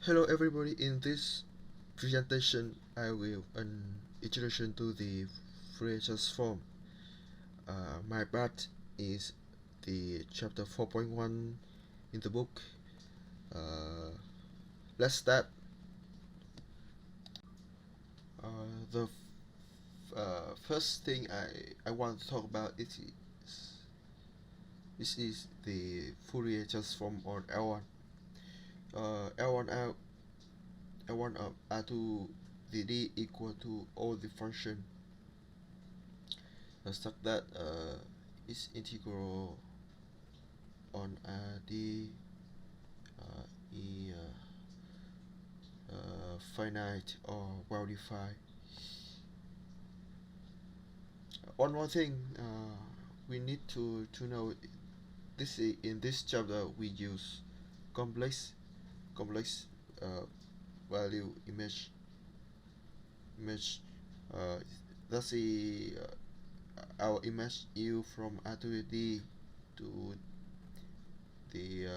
Hello everybody, in this presentation I will an introduction to the Fourier transform. My part is the chapter 4.1 in the book. Let's start. The first thing I want to talk about this is the Fourier transform on L1. L1 out L1 of R2 the D equal to all the function such that is integral on D finite or well defined. One more thing we need to know this in this chapter we use complex value image that's our image U from R to D to the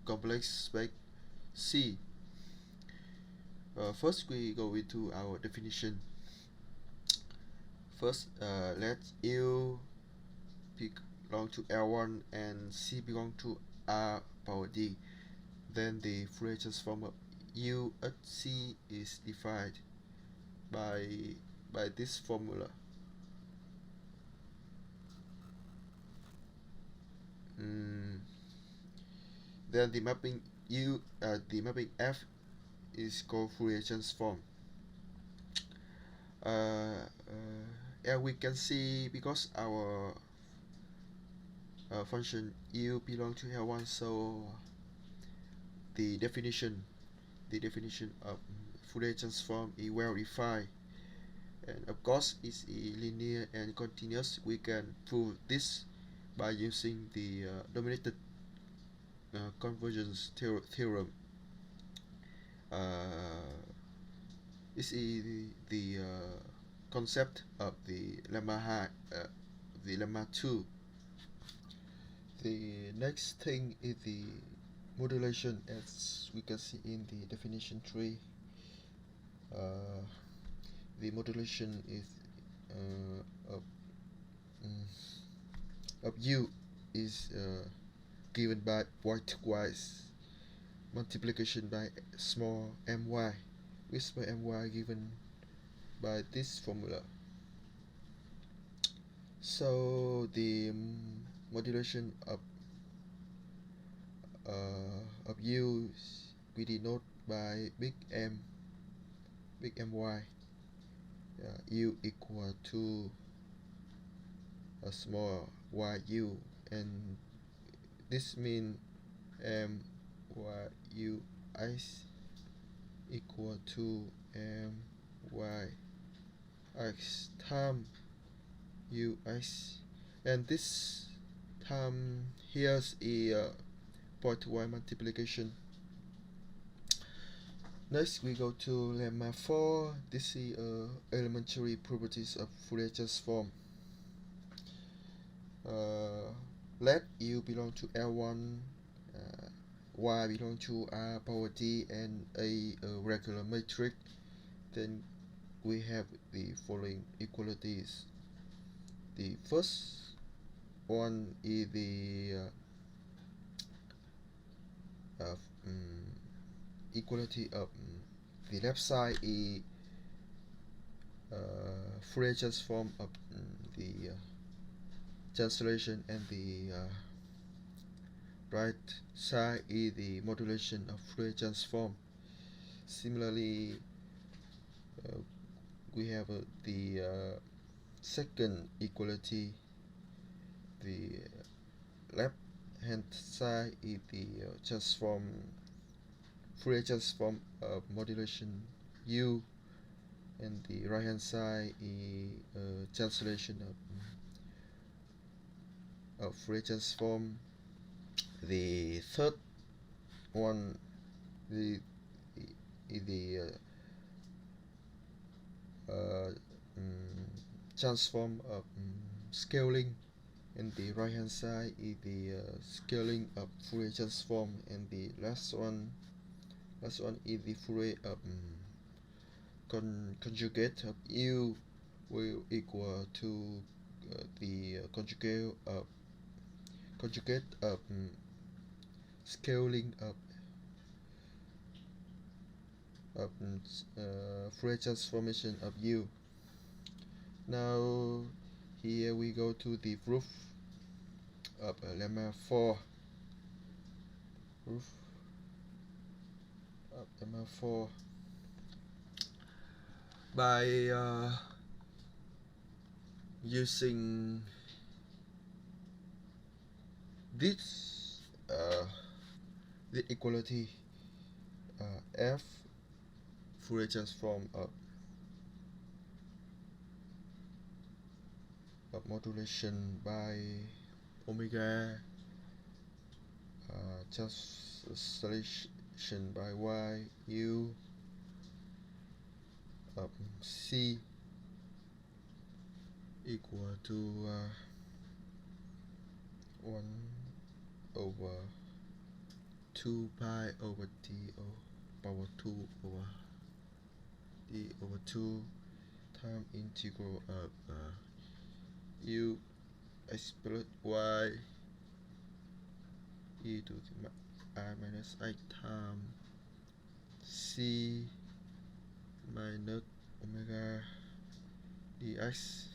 complex space C. First we go into our definition. First let U belong to L1 and C belong to R power D. Then the Fourier transform of U at C is defined by this formula. Then the mapping F is called Fourier transform. And we can see because our function U belong to L1, so the definition of Fourier transform is well defined, and of course it's linear and continuous. We can prove this by using the dominated convergence theorem. This is the concept of the lemma the lemma 2. The next thing is the modulation, as we can see in the definition 3. The modulation is of U is given by pointwise multiplication by small my, with small my given by this formula. So the modulation of U we denote by big my. U equal to a small yu, and this means yu x equal to my x times ux, and this time here's a pointwise multiplication. Next we go to lemma 4. This is elementary properties of Fourier transform. Let U belong to L1, Y belong to R power D, and A regular matrix. Then we have the following equalities. The first one is the equality of the left side is Fourier transform of the translation, and the right side is the modulation of Fourier transform. Similarly, we have the second equality. The left hand side is the Fourier transform of modulation U, and the right hand side is translation of Fourier transform. The third one is the transform of scaling, and the right hand side is the scaling of Fourier transform, and the last one Last one is the Fourier conjugate of u will equal to the conjugate of scaling of Fourier transformation of u. Now here we go to the proof of lemma 4. Proof of lemma 4 by using this the equality f Fourier transform of modulation by omega translation by y u of c equal to 1 over 2 pi over d power 2 over d over 2 time integral of u x plus y e to the I minus I time c minus omega dx.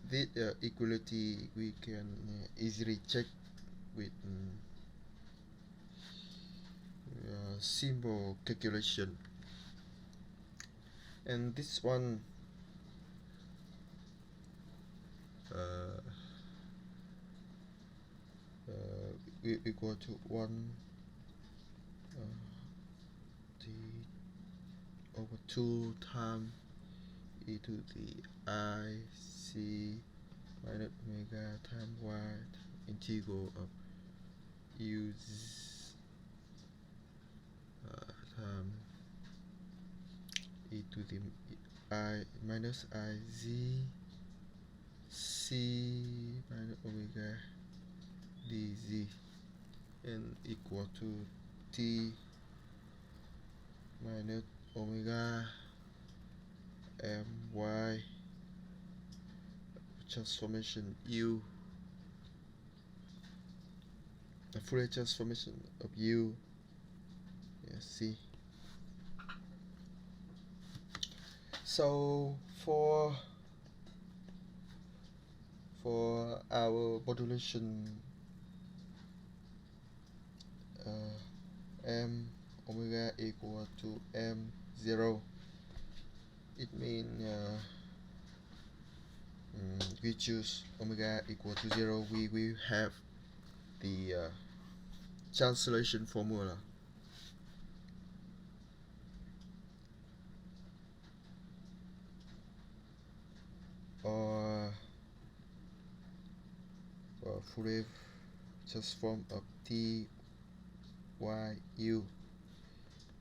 This equality we can easily check with simple calculation, and this one equal to 1 d over 2 times e to the I c minus omega times y integral of u times e to the I minus I z c minus omega dz and equal to t minus omega my transformation u, the Fourier transformation of u. See. So for our modulation m omega equal to m0, it means we choose omega equal to 0, we will have the translation formula. Or Fourier transform of t y u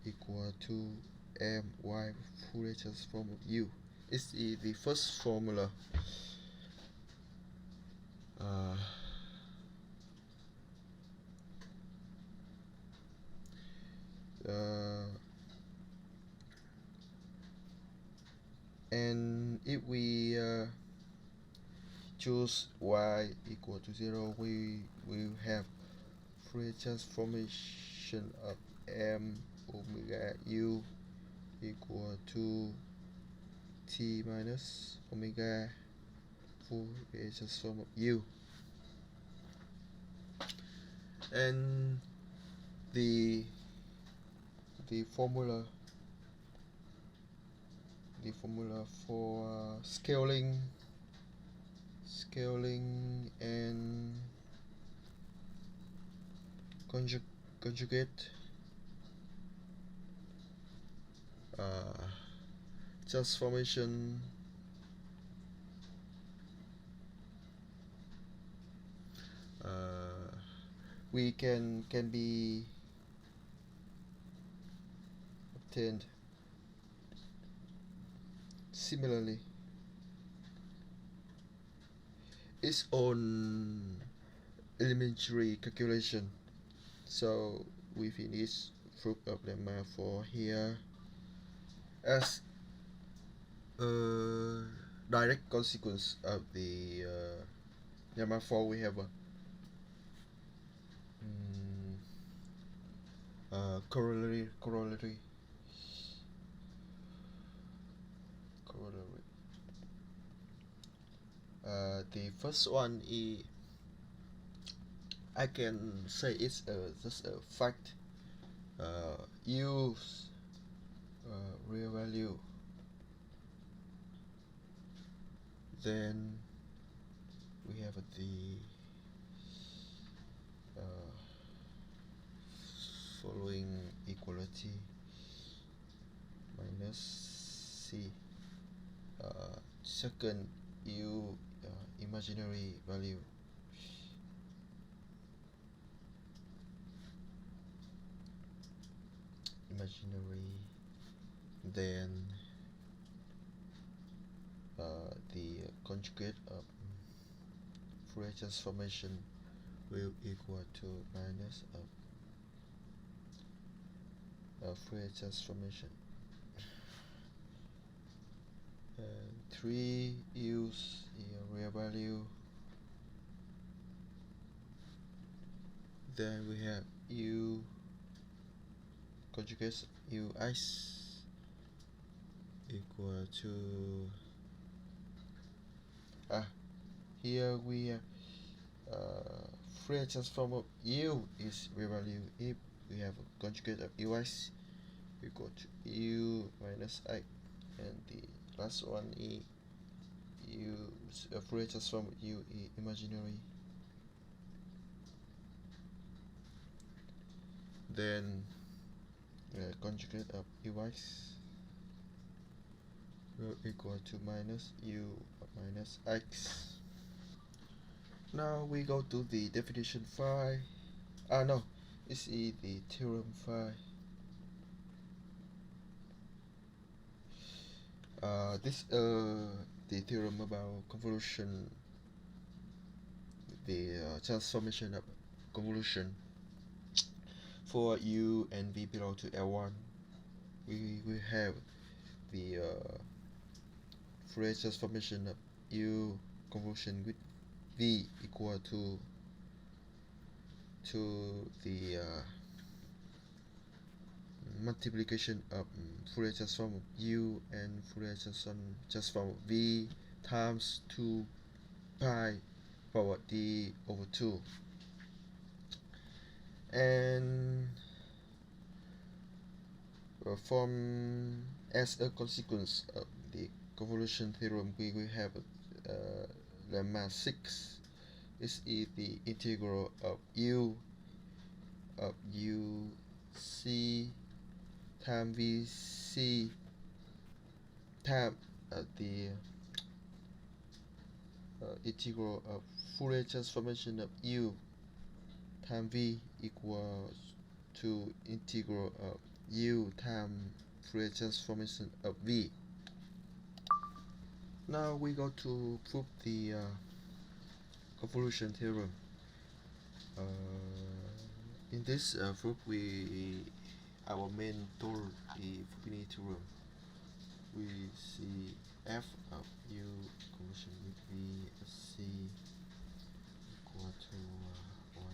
equal to my Fourier transform of u. It's the first formula. And if we choose y equal to 0, we will have Fourier transformation of m omega u equal to t minus omega Fourier transform of u. And the formula for scaling and conjugate transformation we can be obtained similarly. Its own elementary calculation. So we finish proof of lemma for here. As a direct consequence of the lemma 4, we have a corollary. The first one is, I can say it's just a fact. Use real value, then we have the following equality minus c. Second, u imaginary value. Then the conjugate of Fourier transformation will equal to minus of Fourier transformation. 3, use the real value. Then we have u conjugate u's equal to here we have Fourier transform of u is real value if we have a conjugate of u's equal to u minus I, and the last one is use a Fourier transform of u is imaginary. Then conjugate of u's will equal to minus u minus x. Now we go to the definition 5. No, this is the theorem 5. This the theorem about convolution, the transformation of convolution for u and v belong to L1. We will have the Fourier transformation of u convolution with v equal to the multiplication of Fourier transform of u and Fourier transform of v times 2 pi power d over 2. And from as a consequence of the convolution theorem, we will have lemma 6. This is the integral of u c times vc times the integral of Fourier transformation of u times v equals to integral of u times Fourier transformation of v. Now we go to prove the convolution theorem. In this proof, our main tool is Fubini theorem. We see f of u convolution with v c equal to 1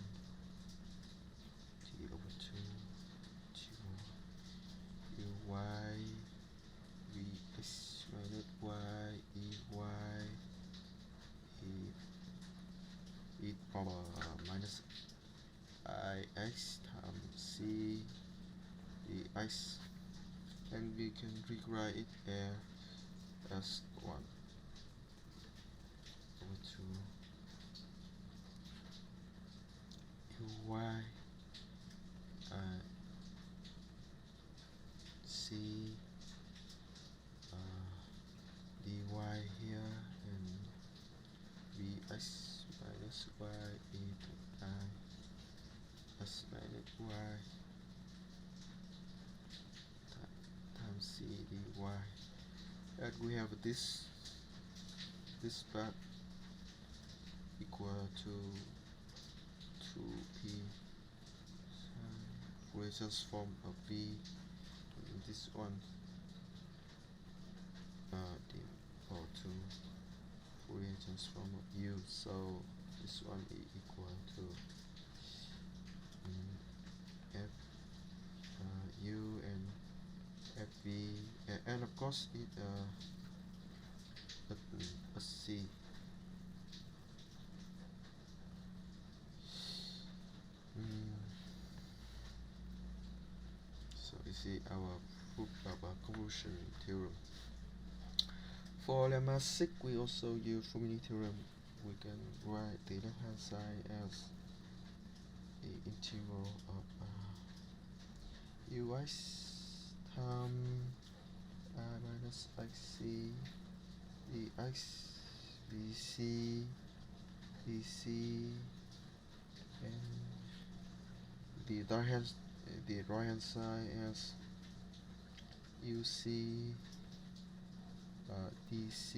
t over 2 to u y v x minus y e y e power minus I x times c dx, and we can rewrite it as 1 over 2 uy c dy here, and vx minus y e to I s minus y times c dy, and we have this part equal to 2p sine Fourier transform of V. This one default to Fourier transform of U. So this one is equal to F U and FV, and of course it let's see. So you see our proof of a convolution theorem. For lemma 6, we also use Fubini theorem. We can write the left hand side as the integral of ux times I minus xc dx bc bc, and the right hand side as uc dc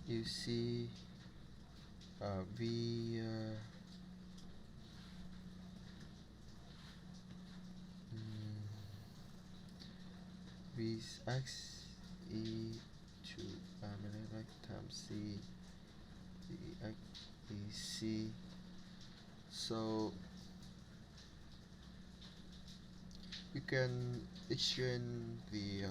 uc v x e to minus times c dx dc. So you can exchange the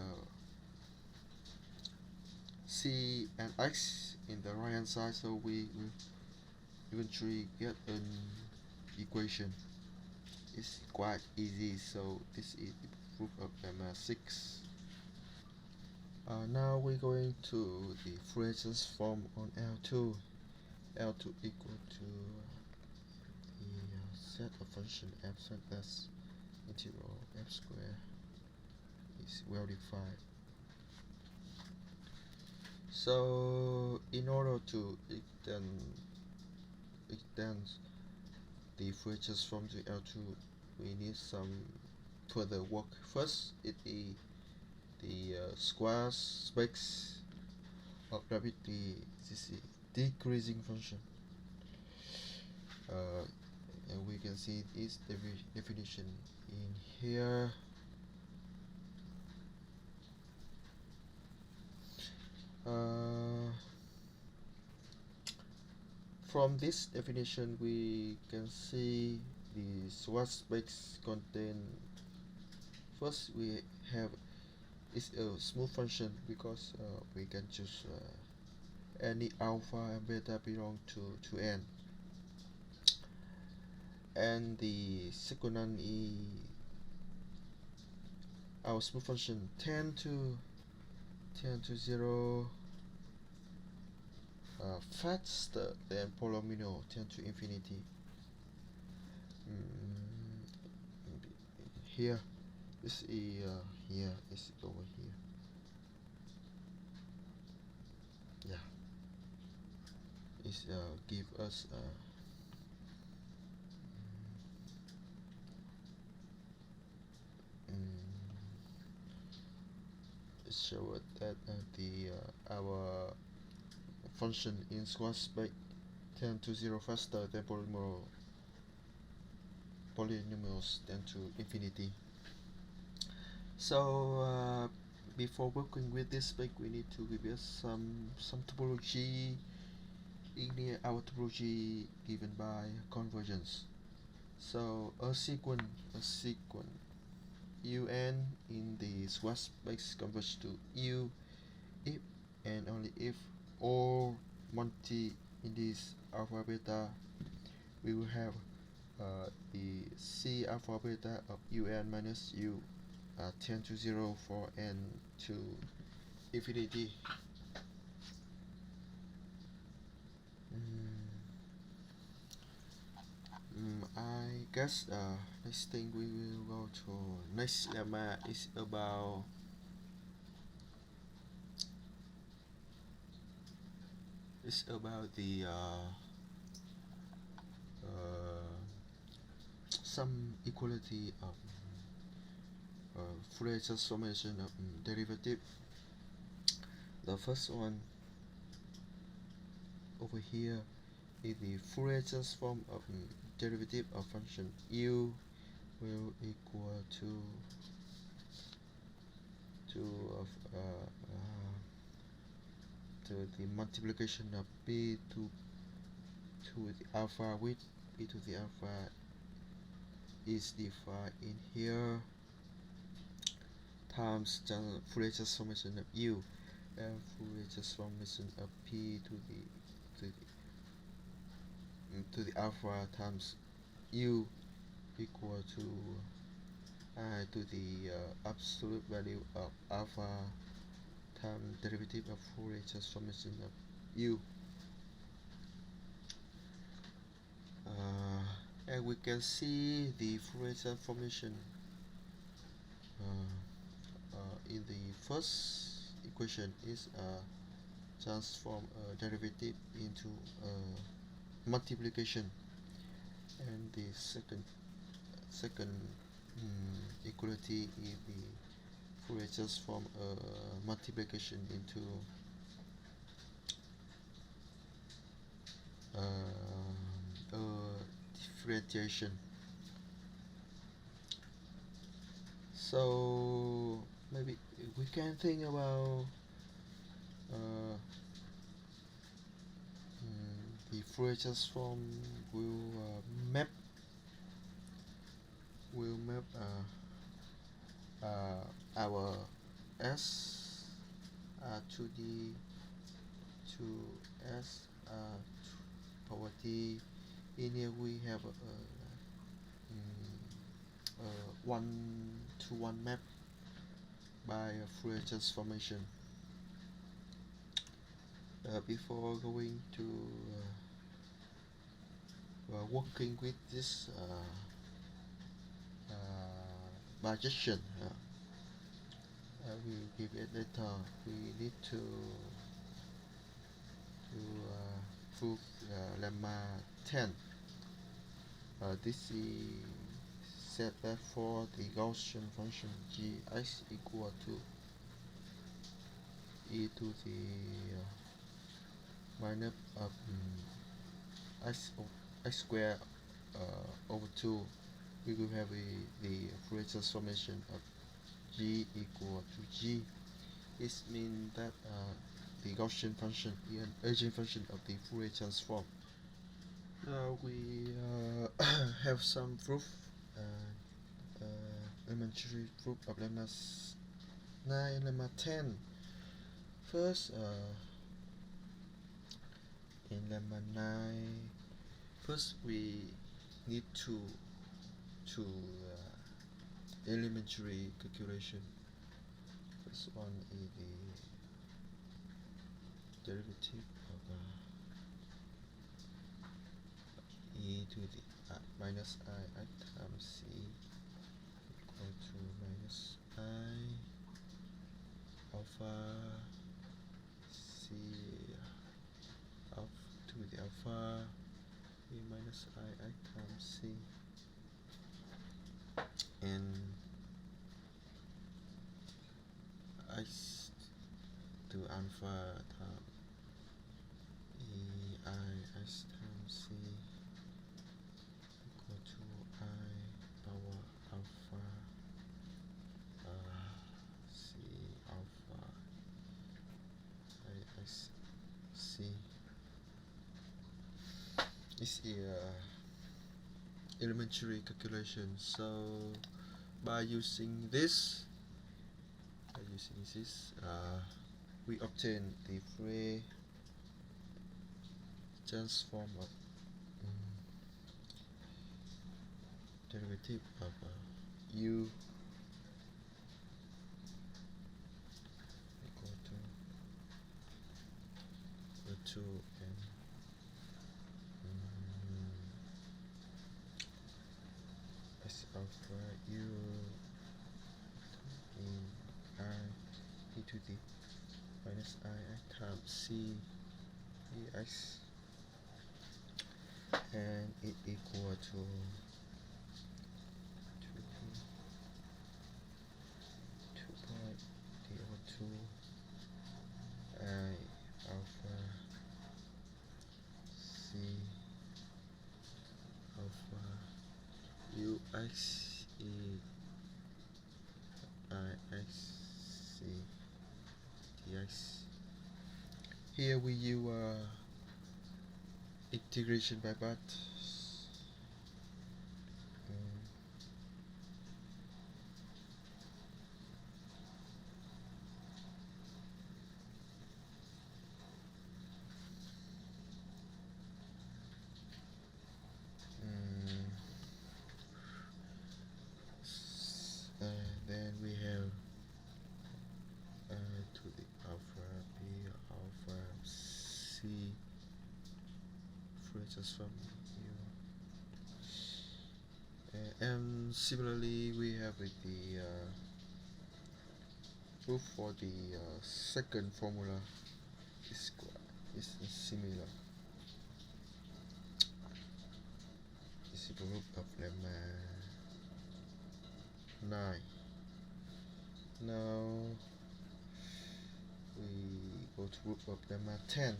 c and x in the right hand side, so we will eventually get an equation. It's quite easy. So this is the proof of lemma 6. Now we're going to the Fourier transform on L2. L2 equal to the set of function f such as integral f squared is well defined. So in order to extend the Fourier transform to L2, we need some further work. First, it is the square space of rapidly decreasing function, and we can see its definition in here. From this definition, we can see the square space contain. First, we have is a smooth function because we can choose any alpha and beta belong to n, and the second one is our smooth function tend to 0 faster than polynomial tend to infinity. Here this is here is over here. Yeah, it's give us it shows that the our function in square space tend to 0 faster than polynomials tend to infinity. So before working with this spec, we need to give us some topology in our topology given by convergence. So a sequence un in the square space converges to u if and only if all multi in this alpha beta, we will have the c alpha beta of un minus u tend to 0 for n to infinity. I guess next thing we will go to next lemma is about the some equality of Fourier transformation of derivative. The first one over here is the Fourier transform of derivative of function u will equal to of to the multiplication of b to the alpha with b to the alpha is defined in here times the Fourier transformation of u and Fourier transformation of p to the alpha times u equal to the absolute value of alpha times derivative of Fourier transformation of u. And we can see the Fourier transformation in the first equation is transform derivative into multiplication, and the second equality is the Fourier transform multiplication into differentiation. So maybe we can think about the Fourier transform will map our s to the to s power t. In here we have a 1-to-1 map by a Fourier transformation. Before going to working with this projection, we will give it later. We need to prove lemma 10. This is said that for the Gaussian function gx equal to e to the minus of x squared over 2, we will have the Fourier transformation of g equal to g. This means that the Gaussian function is an eigenfunction of the Fourier transform. Now we have some proof, elementary proof of lemma 9, lemma 10. First, in lemma 9, first we need to elementary calculation. First one is the derivative of e to the minus I times c equal to minus I alpha c to the alpha a minus I times c, and x to alpha times e I x times c equal to I power alpha c alpha I x c. This is elementary calculation. So by using this, we obtain the Fourier transform of derivative of u equal to 2 and s alpha u in I e to the minus I times c dx, and it equal to 2 I alpha c alpha X E I X C T X. Here we use integration by path. Then we have to the alpha B alpha C phrases from here. And similarly we have the proof for the second formula is similar. This is proof of lemma 9. Now we go to proof of lemma 10.